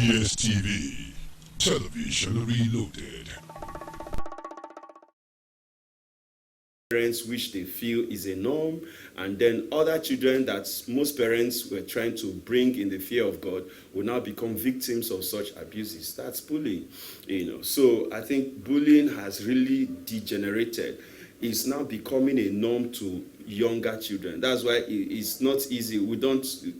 EBS TV, Television Reloaded. Parents which they feel is a norm, and then other children that most parents were trying to bring in the fear of God will now become victims of such abuses. That's bullying, So I think bullying has really degenerated. It's now becoming a norm to younger children. That's why it's not easy.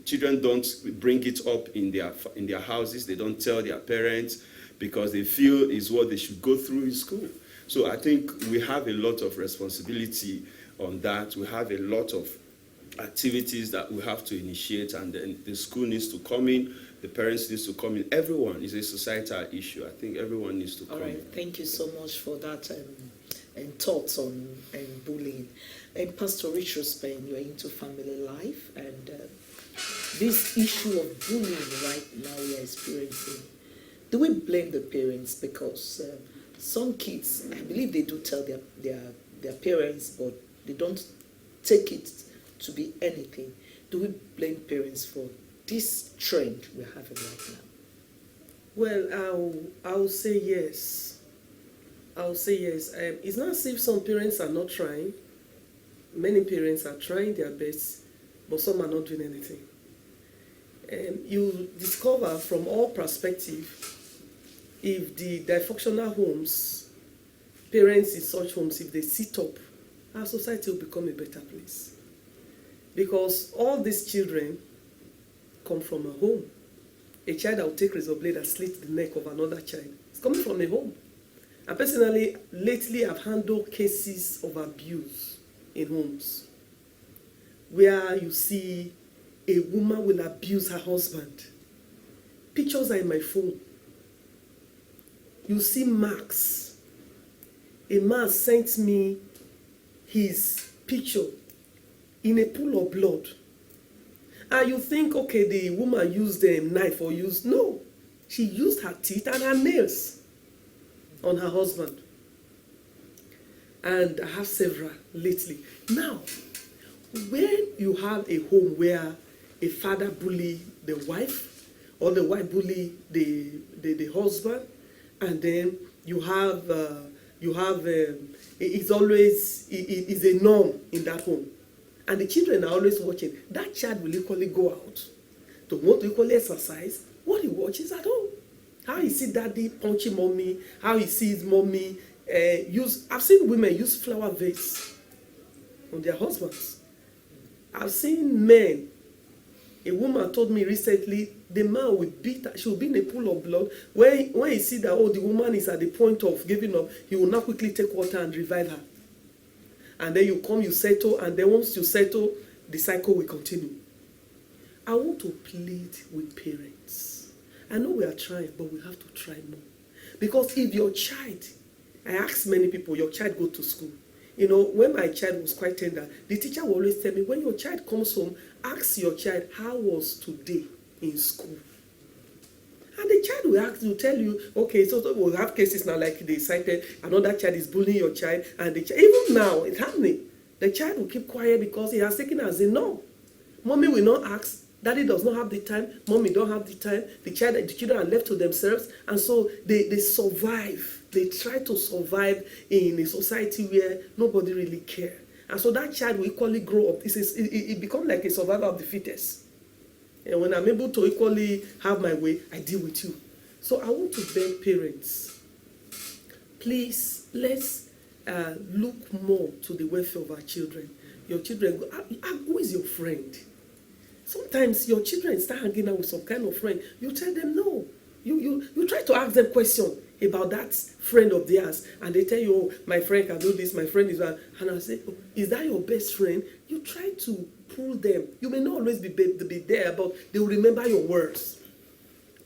Children don't bring it up in their houses. They don't tell their parents because they feel is what they should go through in school. So I think we have a lot of responsibility on that. We have a lot of activities that we have to initiate, and then the school needs to come in, the parents needs to come in. Everyone is a societal issue. I think everyone needs to come in. Thank you so much for that and thoughts on bullying. And Pastor Richard Spain, you're into family life, and this issue of bullying right now we are experiencing. Do we blame the parents? Because some kids, I believe they do tell their parents, but they don't take it to be anything. Do we blame parents for this trend we're having right now? Well, I'll say yes. I'll say yes. It's not as if some parents are not trying. Many parents are trying their best, but some are not doing anything. You discover from all perspectives, if the dysfunctional homes, parents in such homes, if they sit up, our society will become a better place. Because all these children come from a home. A child that will take razor blade and slit the neck of another child, it's coming from a home. And personally, lately I've handled cases of abuse in homes where you see a woman will abuse her husband. Pictures are in my phone. You see marks. A man sent me his picture in a pool of blood. And you think, okay, the woman used a knife or no. She used her teeth and her nails on her husband. And I have several lately. Now, when you have a home where a father bully the wife, or the wife bully the husband, and then it's always a norm in that home, and the children are always watching. That child will equally go out to want to equally exercise what he watches at home. How he see daddy punching mommy, how he sees mommy I've seen women use flower vase on their husbands. I've seen men. A woman told me recently, the man will beat her. She will be in a pool of blood. When he see that, the woman is at the point of giving up, he will now quickly take water and revive her. And then you come, you settle, and then once you settle, the cycle will continue. I want to plead with parents. I know we are trying, but we have to try more. Because if your child, I ask many people, your child go to school. When my child was quite tender, the teacher will always tell me, when your child comes home, ask your child, how was today in school? And the child will tell you, okay, so we'll have cases now like they cited, another child is bullying your child, and even now, it's happening. The child will keep quiet because he has taken as a norm. Mommy will not ask, daddy does not have the time, mommy don't have the time, the children are left to themselves, and so they survive. They try to survive in a society where nobody really cares. And so that child will equally grow up. It becomes like a survivor of the fittest. And when I'm able to equally have my way, I deal with you. So I want to beg parents, please, let's look more to the welfare of our children. Your children, who is your friend? Sometimes your children start hanging out with some kind of friend. You tell them no. You try to ask them questions about that friend of theirs, and they tell you, oh, my friend can do this, my friend is bad. And I say, oh, is that your best friend? You try to pull them. You may not always be there, but they will remember your words.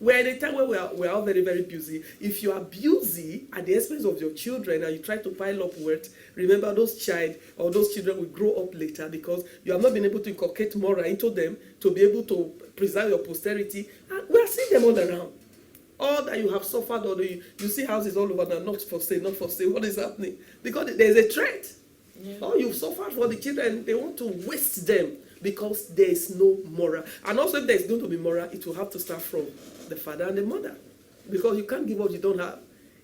We're at a time where we are all very, very busy. If you are busy at the expense of your children and you try to pile up words, remember those children will grow up later because you have not been able to inculcate moral into them to be able to preserve your posterity. And we are seeing them all around. All that you have suffered, or you see houses all over now, not for sale, not for sale. What is happening? Because there's a threat. Yeah. Oh, you've suffered for the children. They want to waste them. because there is no moral. And also, if there is going to be moral, it will have to start from the father and the mother, because you can't give what you don't have.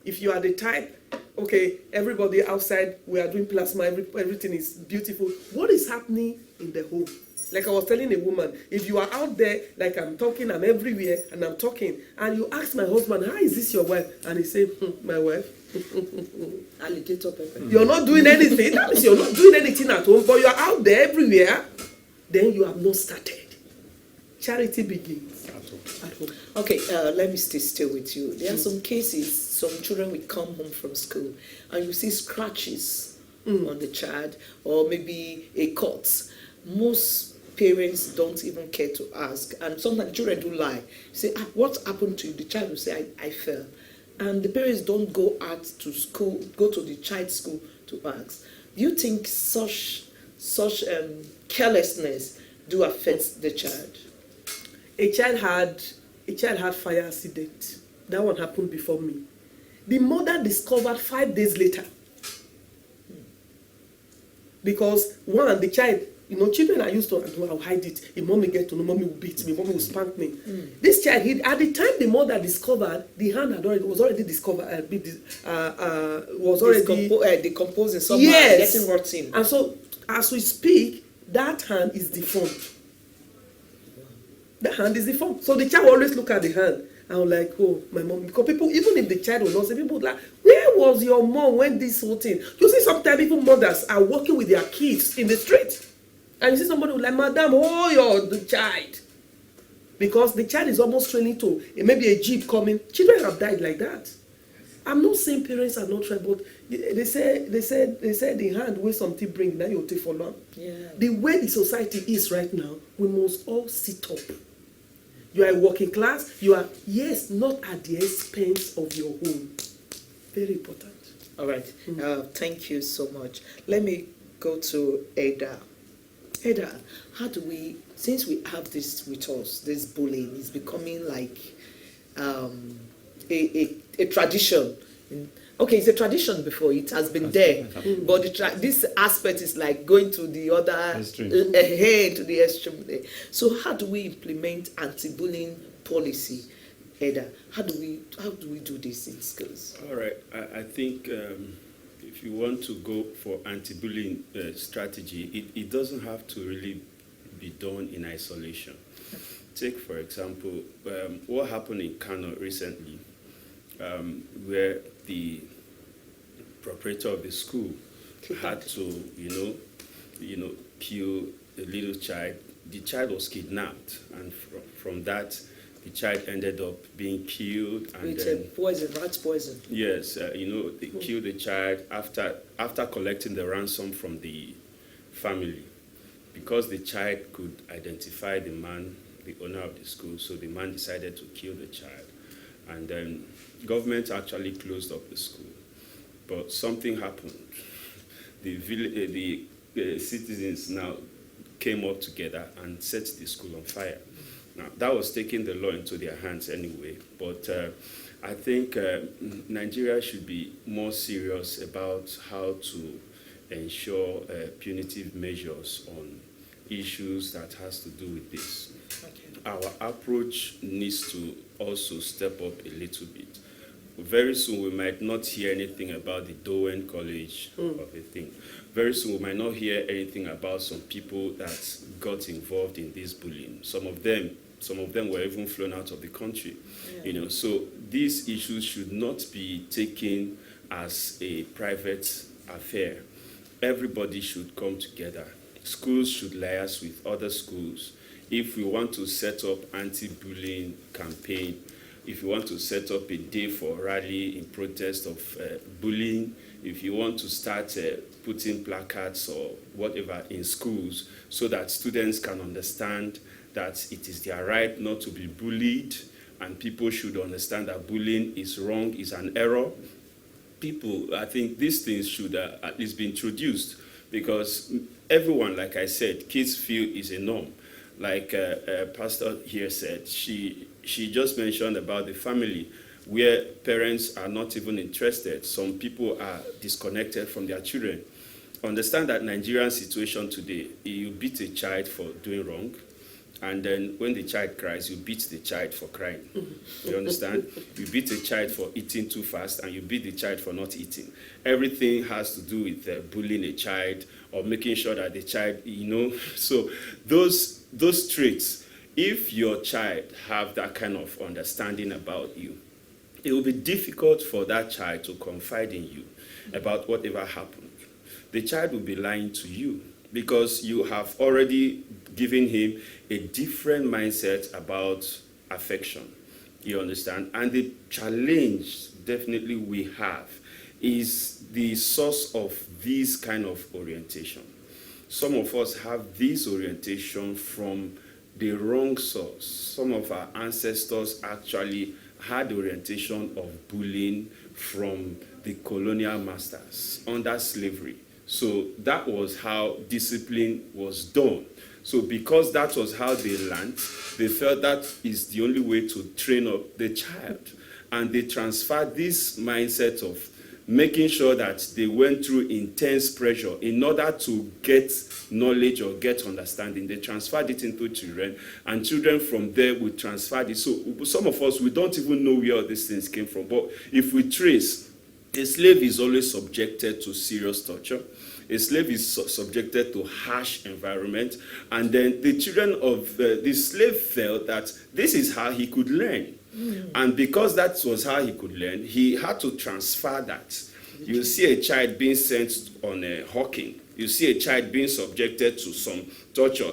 If you are the type, okay, everybody outside, we are doing plasma, everything is beautiful. What is happening in the home? Like I was telling a woman, if you are out there, like I'm talking, I'm everywhere, and I'm talking, and you ask my husband, how is this your wife? And he say, my wife. Alligator pepper. You're not doing anything. That means you're not doing anything at home, but you're out there everywhere. Then you have not started. Charity begins at home. Okay, let me stay still with you. There are some cases, some children will come home from school and you see scratches on the child, or maybe a cut. Most parents don't even care to ask, and sometimes children do lie. Say, what happened to you? The child will say, I fell. And the parents don't go out to school, go to the child's school to ask. Do you think such carelessness do affect the child? A child had fire accident. That one happened before me. The mother discovered 5 days later. Because one, the child, children are used to, I'll hide it. If mommy get to know, mommy will beat me, mommy will spank me. This child, at the time the mother discovered, the hand was already discovered, decomposing, somehow, yes, getting rotten. And so, as we speak, that hand is deformed. The hand is deformed. So the child will always look at the hand. And I'm like, oh, my mom. Because people, even if the child will not say, people will like, where was your mom when this whole thing? You see, sometimes even mothers are walking with their kids in the street. And you see somebody who like, madam, the child. Because the child is almost training to, maybe a jeep coming. Children have died like that. I'm not saying parents are not trying, but they said the hand where something bring, now you take for long. Yeah. The way the society is right now, we must all sit up. You are a working class, you are, yes, not at the expense of your home. Very important. All right. Thank you so much. Let me go to Ada. Ada, how do we, since we have this with us, this bullying is becoming like a tradition. Okay, it's a tradition before, it has been there, but this aspect is like going to the other extreme. To the extreme there. So how do we implement anti-bullying policy, Eda? How do we do this in schools? All right, I think if you want to go for anti-bullying strategy, it doesn't have to really be done in isolation. Take, for example, what happened in Kano recently, where the proprietor of the school had to, kill a little child. The child was kidnapped, and from that, the child ended up being killed. And with poison, rat poison. Yes, they killed the child after collecting the ransom from the family, because the child could identify the man, the owner of the school. So the man decided to kill the child, and then government actually closed up the school. But something happened. The citizens now came up together and set the school on fire. Now, that was taking the law into their hands anyway. But I think Nigeria should be more serious about how to ensure punitive measures on issues that has to do with this. Okay. Our approach needs to also step up a little bit. Very soon we might not hear anything about the Dowen College of a thing. Very soon we might not hear anything about some people that got involved in this bullying. Some of them were even flown out of the country. Yeah. So these issues should not be taken as a private affair. Everybody should come together. Schools should liaise with other schools. If we want to set up anti-bullying campaign, if you want to set up a day for rally in protest of bullying, if you want to start putting placards or whatever in schools so that students can understand that it is their right not to be bullied, and people should understand that bullying is wrong, is an error. I think these things should at least be introduced, because everyone, like I said, kids feel is a norm. Like Pastor here said, she just mentioned about the family where parents are not even interested. Some people are disconnected from their children. understand that Nigerian situation today, you beat a child for doing wrong, and then when the child cries, you beat the child for crying. You understand? You beat a child for eating too fast, and you beat the child for not eating. Everything has to do with bullying a child or making sure that the child, So those traits, if your child have that kind of understanding about you, it will be difficult for that child to confide in you about whatever happened. The child will be lying to you because you have already given him a different mindset about affection. You understand? And the challenge definitely we have is the source of this kind of orientation. Some of us have this orientation from the wrong source. Some of our ancestors actually had orientation of bullying from the colonial masters under slavery. So that was how discipline was done. So because that was how they learned, they felt that is the only way to train up the child. And they transferred this mindset of making sure that they went through intense pressure in order to get knowledge or get understanding. They transferred it into children, and children from there would transfer it. So some of us, we don't even know where all these things came from. But if we trace, a slave is always subjected to serious torture. A slave is subjected to harsh environment. And then the children of the slave felt that this is how he could learn. And because that was how he could learn, he had to transfer that. You see a child being sent on hawking. You see a child being subjected to some torture.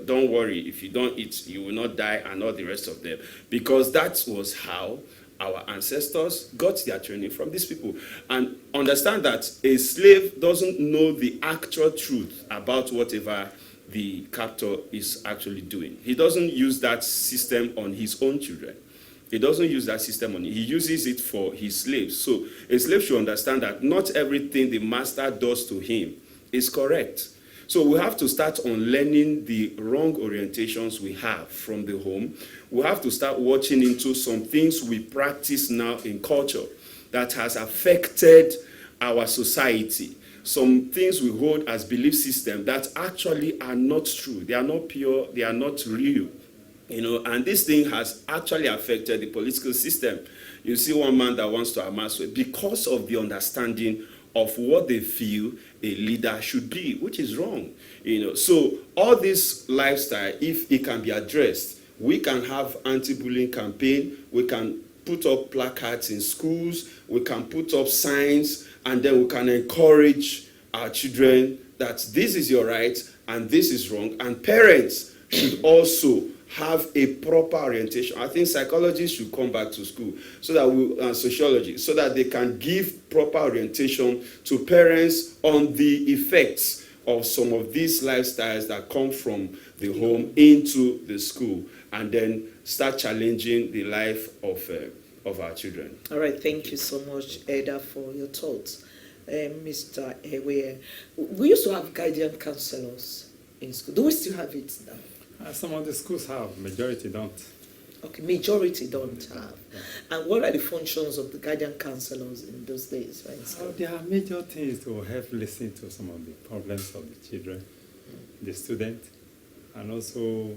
Don't worry, if you don't eat, you will not die, and all the rest of them. Because that was how our ancestors got their training from these people. And understand that a slave doesn't know the actual truth about whatever the captor is actually doing. He doesn't use that system on his own children. He doesn't use that system on it. He uses it for his slaves. So a slave should understand that not everything the master does to him is correct. So we have to start unlearning the wrong orientations we have from the home. We have to start watching into some things we practice now in culture that has affected our society. Some things we hold as belief system that actually are not true. They are not pure. They are not real. And this thing has actually affected the political system. You see one man that wants to amass wealth because of the understanding of what they feel a leader should be, which is wrong. So all this lifestyle, if it can be addressed, we can have anti-bullying campaign, we can put up placards in schools, we can put up signs, and then we can encourage our children that this is your right and this is wrong. And parents should also have a proper orientation. I think psychologists should come back to school so that sociology, so that they can give proper orientation to parents on the effects of some of these lifestyles that come from the home into the school, and then start challenging the life of our children. All right, thank you so much, Eda, for your thoughts. Mr. Ewe, we used to have guardian counselors in school. Do we still have it now? Some of the schools have, majority don't. Okay, majority don't have. Yeah. And what are the functions of the guardian counselors in those days? Right? There are major things to help listen to some of the problems of the children, the student, and also,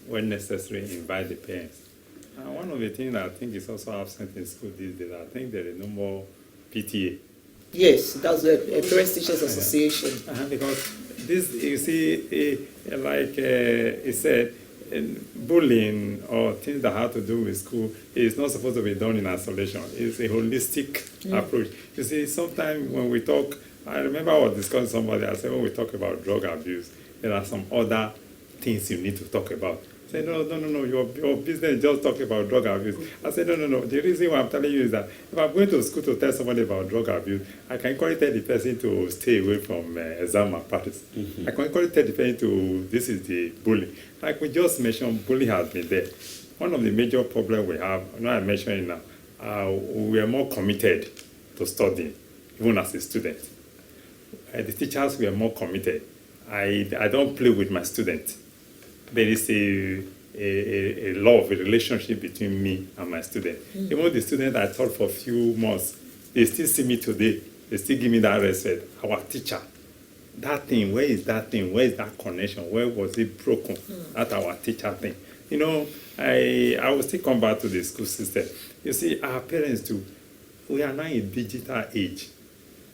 when necessary, invite the parents. And one of the things that I think is also absent in school these days, I think there is no more PTA. Yes, that's a Parents Teachers Association. Because this, you see, like he said, bullying or things that have to do with school is not supposed to be done in isolation. It's a holistic approach. You see, sometimes when we talk, I remember I was discussing somebody, I said, when we talk about drug abuse, there are some other things you need to talk about. I said, no, your business is just talking about drug abuse. I said, no. The reason why I'm telling you is that if I'm going to school to tell somebody about drug abuse, I can encourage the person to stay away from exam malpractice. I can encourage the person to, this is the bullying. Like we just mentioned, bullying has been there. One of the major problems we have, I mentioned now, we are more committed to studying, even as a student. The teachers were more committed. I don't play with my students. There is a love, a relationship between me and my student. Even the student I taught for a few months, they still see me today they still give me that respect. Our teacher, that thing, where is that thing? Where is that connection? Where was it broken? That's our teacher thing. You know, I will still come back to the school system. You see, our parents too, we are now in digital age.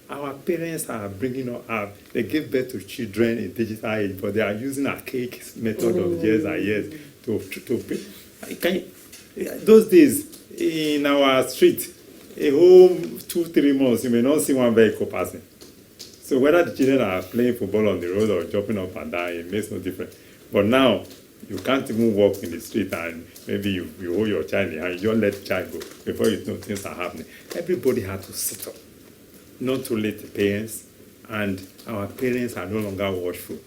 Our parents are bringing up, they give birth to children in digital age, but they are using archaic method of years and years those days, in our street, a whole 2-3 months, you may not see one vehicle passing. So whether the children are playing football on the road or jumping up and down, it makes no difference. But now, you can't even walk in the street and maybe you hold your child and you just let the child go before you know things are happening. Everybody had to sit up, not to let the parents, and our parents are no longer watchful.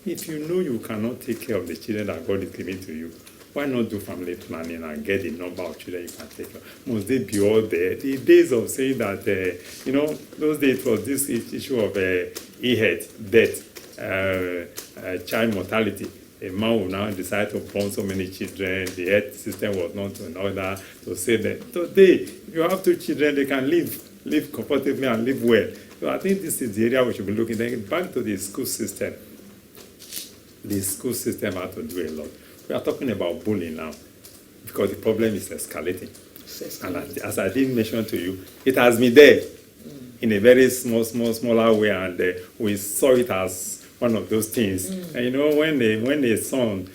If you know you cannot take care of the children that God is giving to you, why not do family planning and get the number of children you can take care of? Must they be all there? The days of saying that, those days was this issue of e-health, death, child mortality. A man will now decide to born so many children. The health system was not in order to say that. Today, you have 2 children, they can live comfortably and live well. So I think this is the area we should be looking at. Then back to the school system. The school system has to do a lot. We are talking about bullying now because the problem is escalating. And as I did mention to you, it has been there in a very smaller way, and we saw it as one of those things. And you know, when a son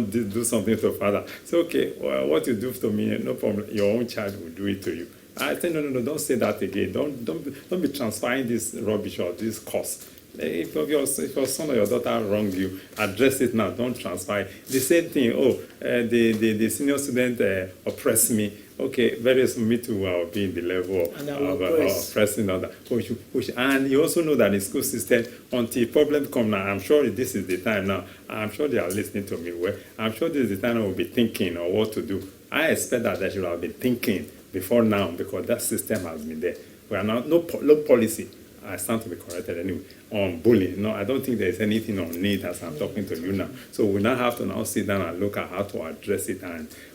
do something to father, say, okay, well, what you do to me, no problem, your own child will do it to you. I say, no, don't say that again. Don't be transferring this rubbish or this curse. If your son or your daughter wronged you, address it now. Don't transfer it. The same thing. The senior student oppressed me. Okay, very soon me too will be in the level of oppressing other. And you also know that the school system, until problems come now, I'm sure this is the time now. I'm sure they are listening to me well. I'm sure this is the time I will be thinking on what to do. I expect that they should have been thinking before now, because that system has been there. We are now no policy. I stand to be corrected anyway, on bullying. No, I don't think there's anything on it as I'm talking to you now. So we now have to now sit down and look at how to address it.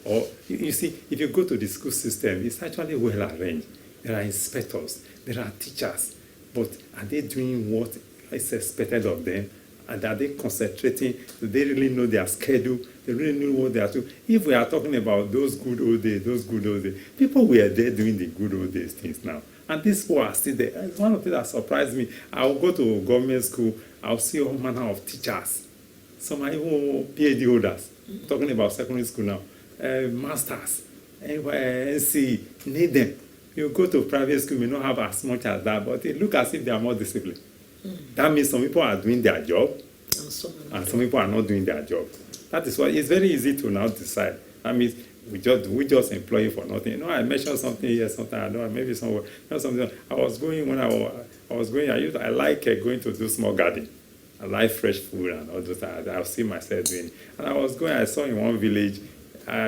Or you see, if you go to the school system, it's actually well arranged. There are inspectors, there are teachers, but are they doing what is expected of them? And are they concentrating? Do they really know their schedule? They really know what they are doing? If we are talking about those good old days, people were there doing the good old days things now. And these people are still there. It's one of the things that surprised me. I will go to government school, I'll see all manner of teachers. Some are even PhD holders. Talking about secondary school now. Masters, NC, need them. You go to private school, you may not have as much as that, but it looks as if they are more disciplined. That means some people are doing their job, and some people are not doing their job. That is why it's very easy to now decide. That means we just employ you for nothing. You know, I mentioned something here, something I don't know, maybe somewhere. You know, something I was going when I was going. I like going to do small garden. I like fresh food and all those things. I'll see myself doing. And I was going. I saw in one village,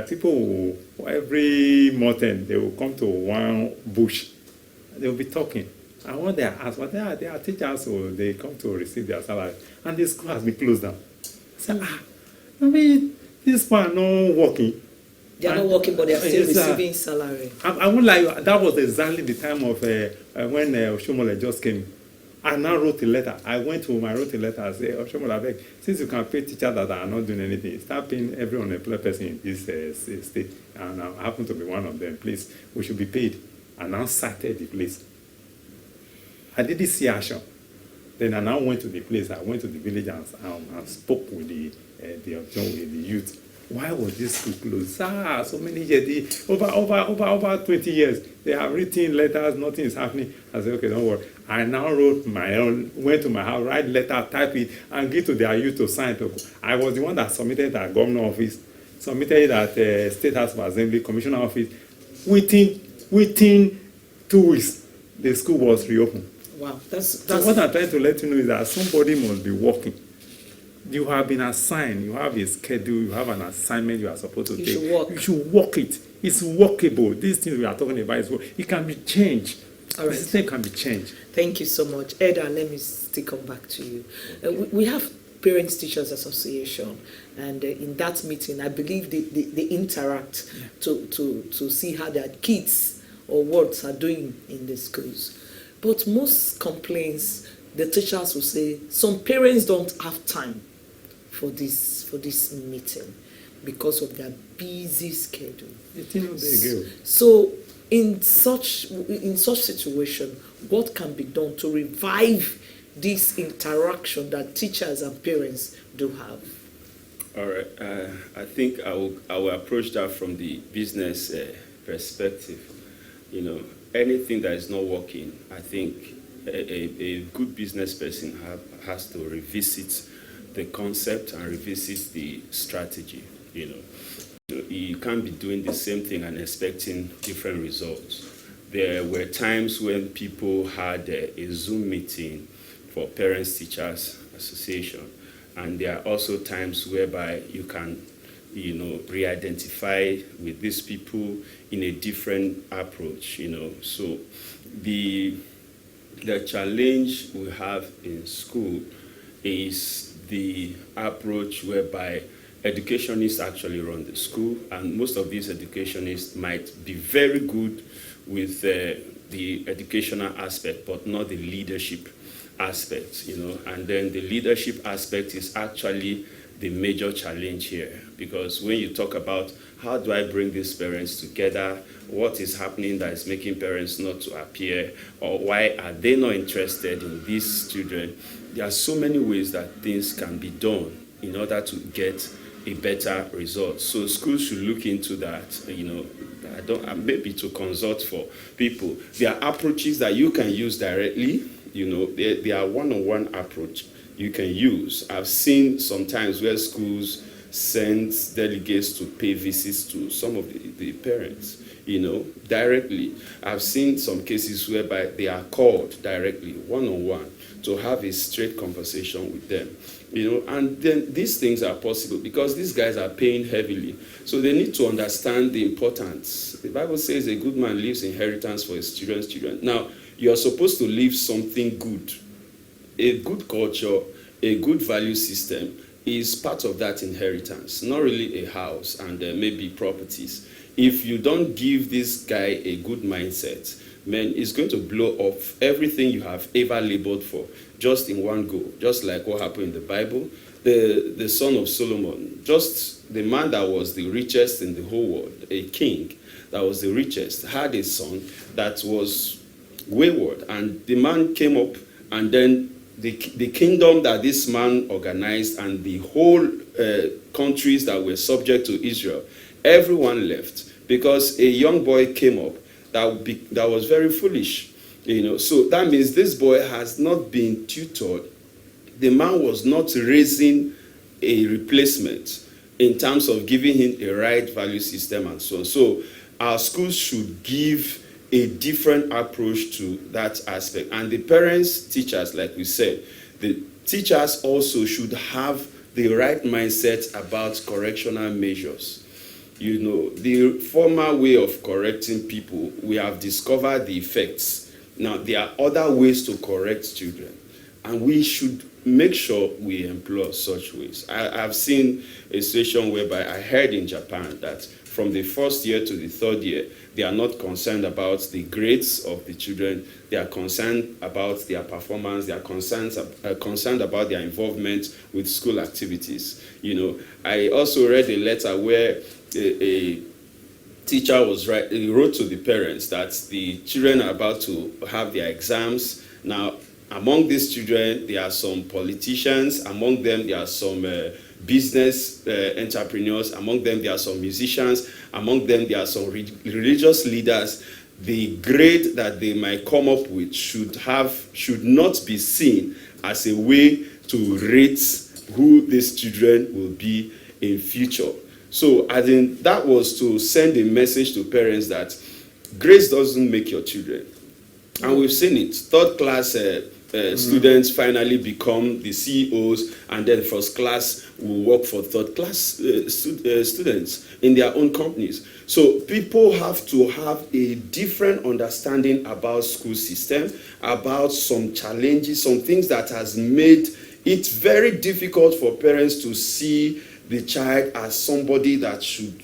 people every morning they will come to one bush. They will be talking. And when they are asked, well, they are teachers, so they come to receive their salary. And the school has been closed down. I said, I mean, this man not working. They are not working, but they are still receiving salary. I won't lie, that was exactly the time of when Oshomole just came. I now wrote a letter. I wrote a letter and said, Oshomole, I beg, since you can pay teachers that are not doing anything, start paying every unemployed person in this state. And I happen to be one of them. Please, we should be paid. And now cited the place. I didn't see action. Then I now went to the place. I went to the village and spoke with the youth. Why was this school closed? So many years, over 20 years, they have written letters, nothing is happening. I said, okay, don't worry. I now wrote my own, went to my house, write letter, type it, and give to their youth to sign. I was the one that submitted at governor office, submitted at State House of Assembly, Commissioner office. Within 2 weeks, the school was reopened. Wow, that's so what I'm trying to let you know is that somebody must be working. You have been assigned, you have a schedule, you have an assignment you are supposed to take. You should work it. It's workable. These things we are talking about is it can be changed. All right. The system can be changed. Thank you so much. Eda, let me still come back to you. We have Parents Teachers Association, and in that meeting, I believe they interact to see how their kids or wards are doing in the schools. But most complaints, the teachers will say, some parents don't have time for this meeting because of their busy schedule. So in such situation, what can be done to revive this interaction that teachers and parents do have? All right. I think I will approach that from the business perspective. You know, anything that is not working, I think a good business person has to revisit the concept and revisit the strategy. You can't be doing the same thing and expecting different results. There were times when people had a Zoom meeting for Parents Teachers Association, and there are also times whereby you can re-identify with these people in a different approach. So the challenge we have in school is the approach whereby educationists actually run the school, and most of these educationists might be very good with the educational aspect, but not the leadership aspect, and then the leadership aspect is actually the major challenge here, because when you talk about how do I bring these parents together, what is happening that is making parents not to appear, or why are they not interested in these children, there are so many ways that things can be done in order to get a better result. So schools should look into that, maybe to consult for people. There are approaches that you can use directly, there are one-on-one approach you can use. I've seen sometimes where schools send delegates to pay visits to some of the parents, directly. I've seen some cases whereby they are called directly, one-on-one, to have a straight conversation with them. And then these things are possible because these guys are paying heavily. So they need to understand the importance. The Bible says a good man leaves inheritance for his children's children. Now, you're supposed to leave something good. A good culture, a good value system is part of that inheritance, not really a house and maybe properties. If you don't give this guy a good mindset, man, it's going to blow off everything you have ever labored for just in one go, just like what happened in the Bible. The son of Solomon, just the man that was the richest in the whole world, a king that was the richest, had a son that was wayward, and the man came up, and then the kingdom that this man organized and the whole countries that were subject to Israel, everyone left because a young boy came up that was very foolish. So that means this boy has not been tutored. The man was not raising a replacement in terms of giving him a right value system and so on. So our schools should give a different approach to that aspect. And the parents, teachers, like we said, the teachers also should have the right mindset about correctional measures. The former way of correcting people, we have discovered the effects. Now, there are other ways to correct children, and we should make sure we employ such ways. I've seen a situation whereby I heard in Japan that from the first year to the third year, they are not concerned about the grades of the children. They are concerned about their performance. They are concerned about their involvement with school activities. I also read a letter where a teacher wrote to the parents that the children are about to have their exams. Now, among these children, there are some politicians. Among them, there are some business entrepreneurs. Among them, there are some musicians. Among them, there are some religious leaders. The grade that they might come up with should not be seen as a way to rate who these children will be in future. So I think that was to send a message to parents that grace doesn't make your children. And we've seen it. Third class students finally become the CEOs, and then first class will work for third class students in their own companies. So people have to have a different understanding about school system, about some challenges, some things that has made it very difficult for parents to see the child as somebody that should,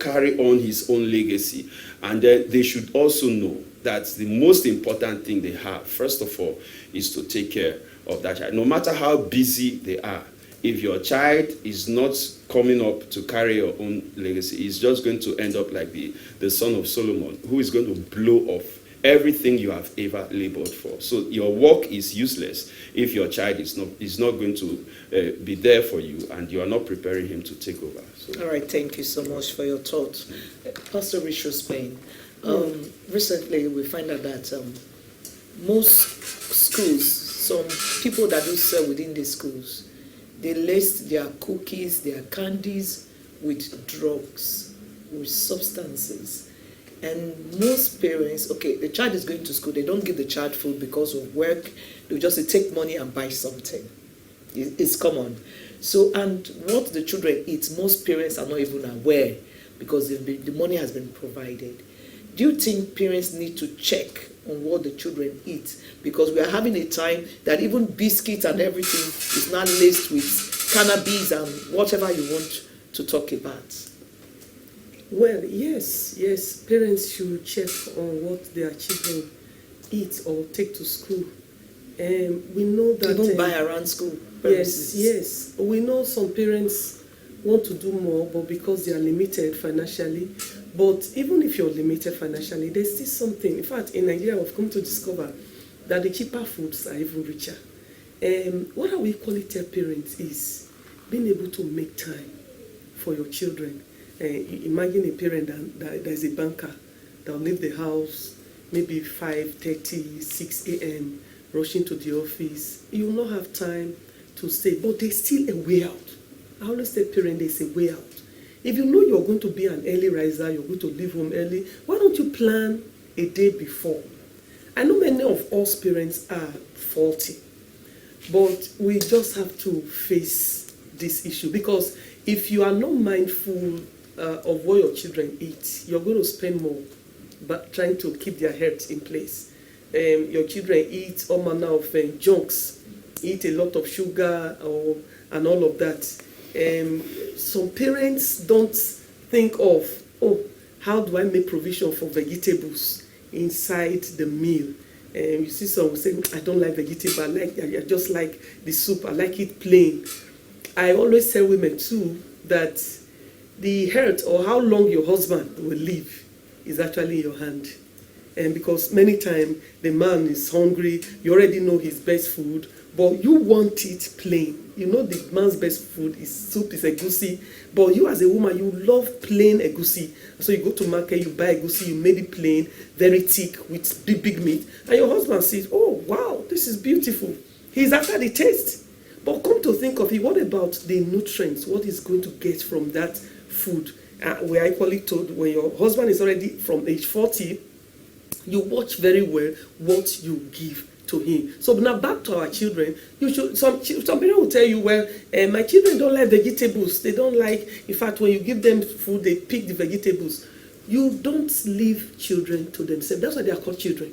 carry on his own legacy. And then they should also know that the most important thing they have, first of all, is to take care of that child. No matter how busy they are, if your child is not coming up to carry your own legacy, it's just going to end up like the son of Solomon, who is going to blow off everything you have ever labored for. So your work is useless if your child is not going to be there for you and you are not preparing him to take over. So. All right, thank you so much for your thoughts. Pastor Richard Spain, recently we find out that most schools, some people that do sell within the schools, they list their cookies, their candies with drugs, with substances. And most parents, okay, the child is going to school, they don't give the child food because of work, they just say, take money and buy something. It's common. So, and what the children eat, most parents are not even aware because the money has been provided. Do you think parents need to check on what the children eat? Because we are having a time that even biscuits and everything is now laced with cannabis and whatever you want to talk about. Well, yes, parents should check on what their children eat or take to school. We know that... Even buy around school premises. Yes. We know some parents want to do more, but because they are limited financially. But even if you're limited financially, there's still something. In fact, in Nigeria, we've come to discover that the cheaper foods are even richer. What I will equally tell parents is being able to make time for your children. Imagine a parent that is a banker that will leave the house maybe 5:30, 6 a.m., rushing to the office. You will not have time to stay, but there's still a way out. I always tell parents there's a way out. If you know you're going to be an early riser, you're going to leave home early, why don't you plan a day before? I know many of us parents are faulty, but we just have to face this issue, because if you are not mindful of what your children eat, you're going to spend more but trying to keep their health in place. Your children eat all manner of junks, eat a lot of sugar and all of that. Some parents don't think of, how do I make provision for vegetables inside the meal? You see some saying, I don't like vegetable, I just like the soup, I like it plain. I always tell women too that the health or how long your husband will live is actually in your hand. And because many times the man is hungry, you already know his best food, but you want it plain. You know the man's best food is soup, is egusi, but you as a woman, you love plain egusi. So you go to market, you buy egusi, you made it plain, very thick with big meat, and your husband says, oh wow, this is beautiful. He's after the taste. But come to think of it, what about the nutrients? What is going to get from that food? We are equally told when your husband is already from age 40, you watch very well what you give to him. So now back to our children, you should. Some people will tell you, well, my children don't like vegetables. They don't like. In fact, when you give them food, they pick the vegetables. You don't leave children to themselves. That's why they are called children.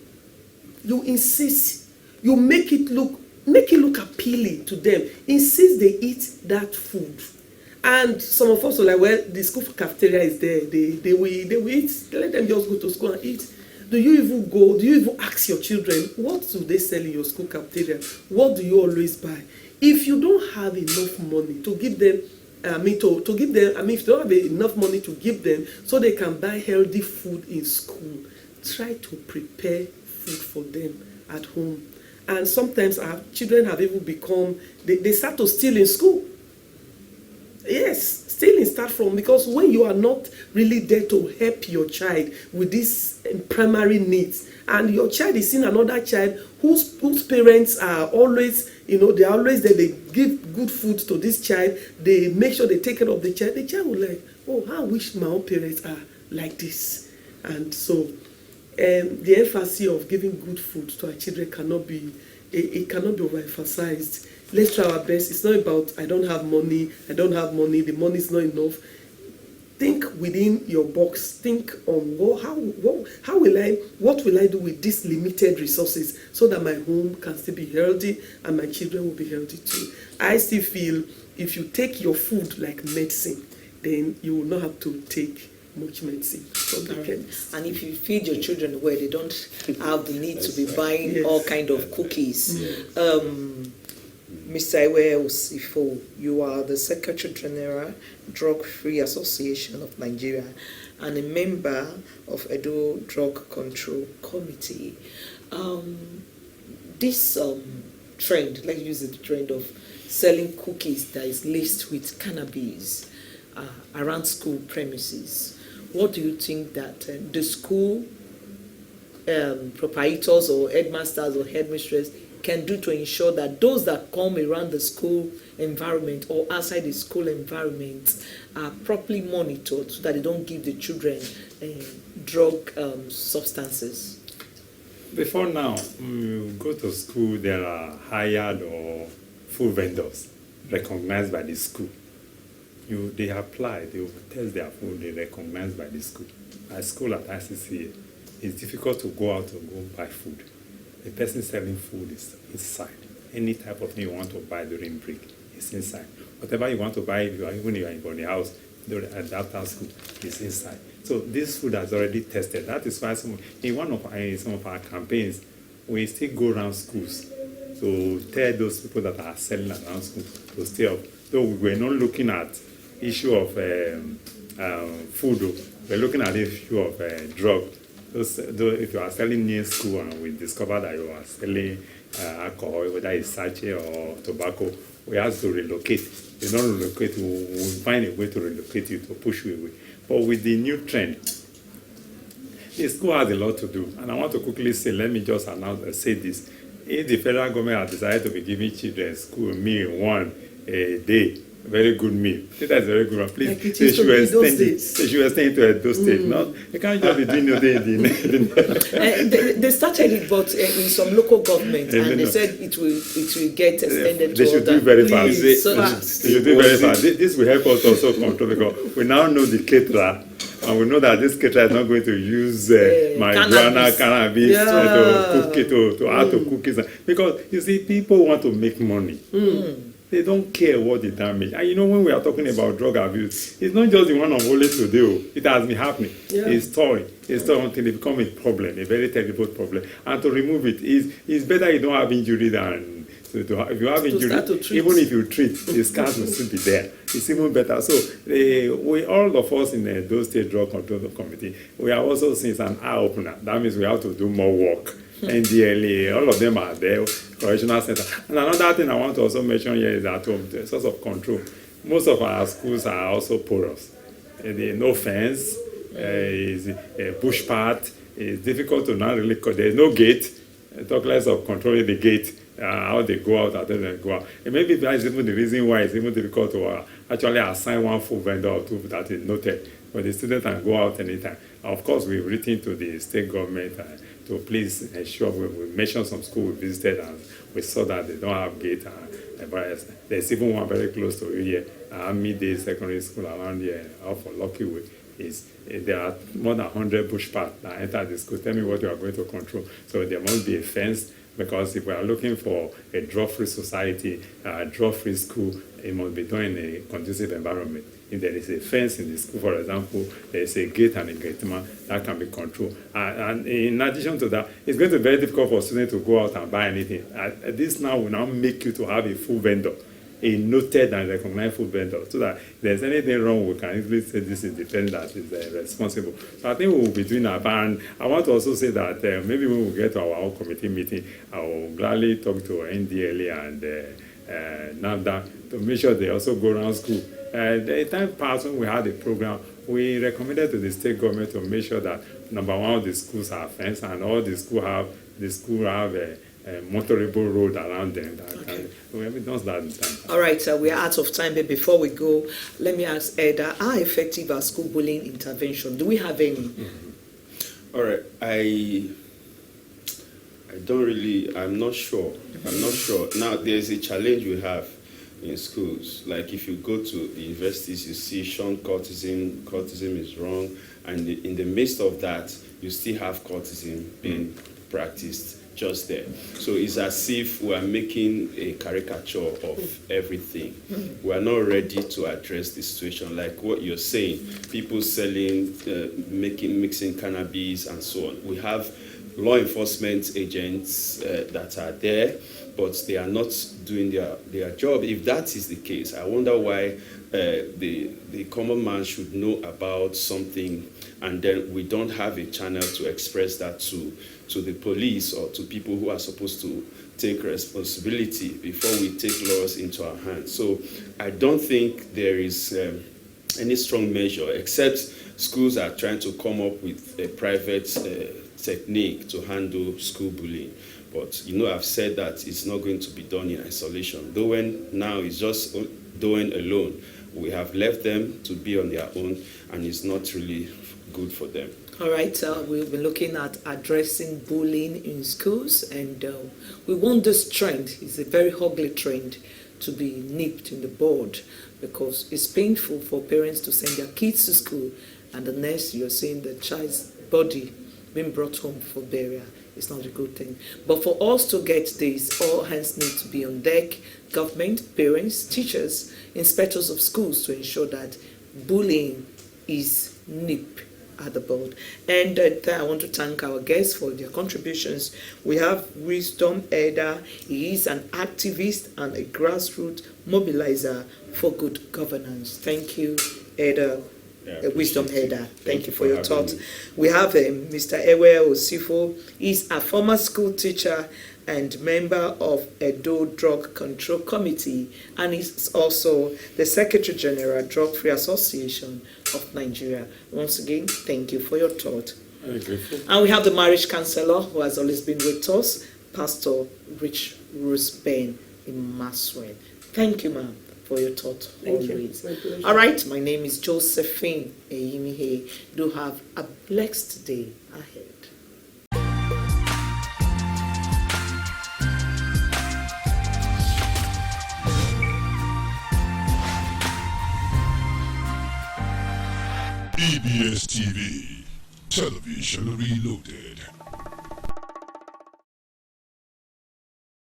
You insist. You make it look appealing to them. Insist they eat that food. And some of us are like, well, the school cafeteria is there. They will eat. Let them just go to school and eat. Do you even ask your children, what do they sell in your school cafeteria? What do you always buy? If you don't have enough money to give them, if you don't have enough money to give them so they can buy healthy food in school, try to prepare food for them at home. And sometimes our children have even become, they start to steal in school. Yes, stealing starts from, because when you are not really there to help your child with these primary needs, and your child is seeing another child whose parents are always, they are always there, they give good food to this child, they make sure they take care of the child will like, oh, I wish my own parents are like this. And so the emphasis of giving good food to our children cannot be overemphasized. Let's try our best. It's not about I don't have money, the money is not enough. Think within your box. Think on what will I do with these limited resources so that my home can still be healthy and my children will be healthy too. I still feel if you take your food like medicine, then you will not have to take much medicine from the chemist. And if you feed your children well, they don't have the need to be buying Yes. all kind of cookies. Mr. Iwe Osifo, you are the Secretary General, Drug Free Association of Nigeria, and a member of Edo Drug Control Committee. This trend, let's use the trend of selling cookies that is laced with cannabis around school premises. What do you think that the school proprietors or headmasters or headmistresses can do to ensure that those that come around the school environment or outside the school environment are properly monitored so that they don't give the children drug substances? Before now, you go to school, there are hired or food vendors recognized by the school. They apply, they will test their food, they recognized by the school. At school at ICCA, it's difficult to go out and go buy food. The person selling food is inside. Any type of thing you want to buy during break is inside. Whatever you want to buy, even if you are in the house, after school, is inside. So this food has already tested. That is why some of our campaigns, we still go around schools to tell those people that are selling around school to stay up. So we're not looking at issue of food, we're looking at the issue of drug. If you are selling near school and we discover that you are selling alcohol, whether it's sachet or tobacco, we have to relocate. You don't relocate, we'll find a way to relocate you, to push you away. But with the new trend, the school has a lot to do. And I want to quickly say, let me just say this. If the federal government has decided to be giving children school meal one a day, very good meal. That is very good one. Please, Like they should extend to Edo State. Not, they can't just be doing They started it, but in some local government, and they said it will get extended they to should other. do very fast. They So should do very fast. This will help us also control, because we now know the caterer, and we know that this caterer is not going to use marijuana, cannabis to cook it, to add to cookies. Because you see, people want to make money. They don't care what the damage. And you know, when we are talking about drug abuse, it's not just the one of only today. It has been happening. It's toy until it becomes a problem, a very terrible problem. And to remove it is better you don't have injury than if you have injury. Even if you treat, the scars will still be there. It's even better. So we, all of us in those state drug control committee, we are also seeing an eye opener. That means we have to do more work. NDLA, all of them are there, correctional center. And another thing I want to also mention here is at home, the source of control. Most of our schools are also porous. No fence, is a bush path, it's difficult to not really, there's no gate, talk less of controlling the gate, how they go out, how they go out. And maybe that is even the reason why it's even difficult to actually assign one food vendor or two that is noted, but the student can go out anytime. Of course, we've written to the state government to please ensure we mentioned some school we visited and we saw that they don't have gate. There's even one very close to you here, midday secondary school around here, off of Lucky Way. There are more than 100 bush paths that enter the school. Tell me what you are going to control. So there must be a fence, because if we are looking for a drug-free society, a drug-free school, it must be done in a conducive environment. If there is a fence in the school, for example, there is a gate and a gateman, that can be controlled. And in addition to that, it's going to be very difficult for students to go out and buy anything. This now will now make you to have a food vendor, a noted and recognized food vendor, so that if there's anything wrong, we can easily say this is the person that is responsible. So I think we will be doing that. And I want to also say that maybe when we get to our own committee meeting, I will gladly talk to NDLA and NAFDA to make sure they also go around school. The time past when we had a program, we recommended to the state government to make sure that, number one, the schools are fenced, and all the school have a motorable road around them. We haven't done that in time. all right, we are out of time, but before we go, let me ask Eda, how effective are school bullying intervention? Do we have any? All right, I'm not sure. Now, there's a challenge we have in schools. Like if you go to the universities, you see shown courtesan is wrong, and in the midst of that, you still have courtesan being practiced. just there. So it's as if we are making a caricature of everything. We are not ready to address the situation, like what you're saying, people selling, mixing cannabis and so on. We have law enforcement agents that are there, but they are not doing their job. If that is the case, I wonder why the common man should know about something and then we don't have a channel to express that to the police or to people who are supposed to take responsibility before we take laws into our hands. So I don't think there is any strong measure, except schools are trying to come up with a private technique to handle school bullying. But I've said that it's not going to be done in isolation. Though when now it's just doing alone, we have left them to be on their own, and it's not really good for them. All right, we've been looking at addressing bullying in schools, and we want this trend, it's a very ugly trend, to be nipped in the bud, because it's painful for parents to send their kids to school, and the next you're seeing the child's body being brought home for burial. It's not a good thing. But for us to get this, all hands need to be on deck: government, parents, teachers, inspectors of schools, to ensure that bullying is nipped at the bud. And I want to thank our guests for their contributions. We have Wisdom Elder. He is an activist and a grassroots mobilizer for good governance. Thank you, Elder. Wisdom Elder. Thank you for your thoughts. We have Mr. Ewe Osifo. He's a former school teacher and member of Edo Drug Control Committee, and he's also the Secretary General, Drug Free Association of Nigeria. Once again, thank you for your thought. Very grateful. And we have the marriage counselor who has always been with us, Pastor Rich Ruspen in Maswell. Thank you, ma'am, for your thought always. You. All right, my name is Josephine Eyimihe. Do have a blessed day ahead. EBS TV, television reloaded.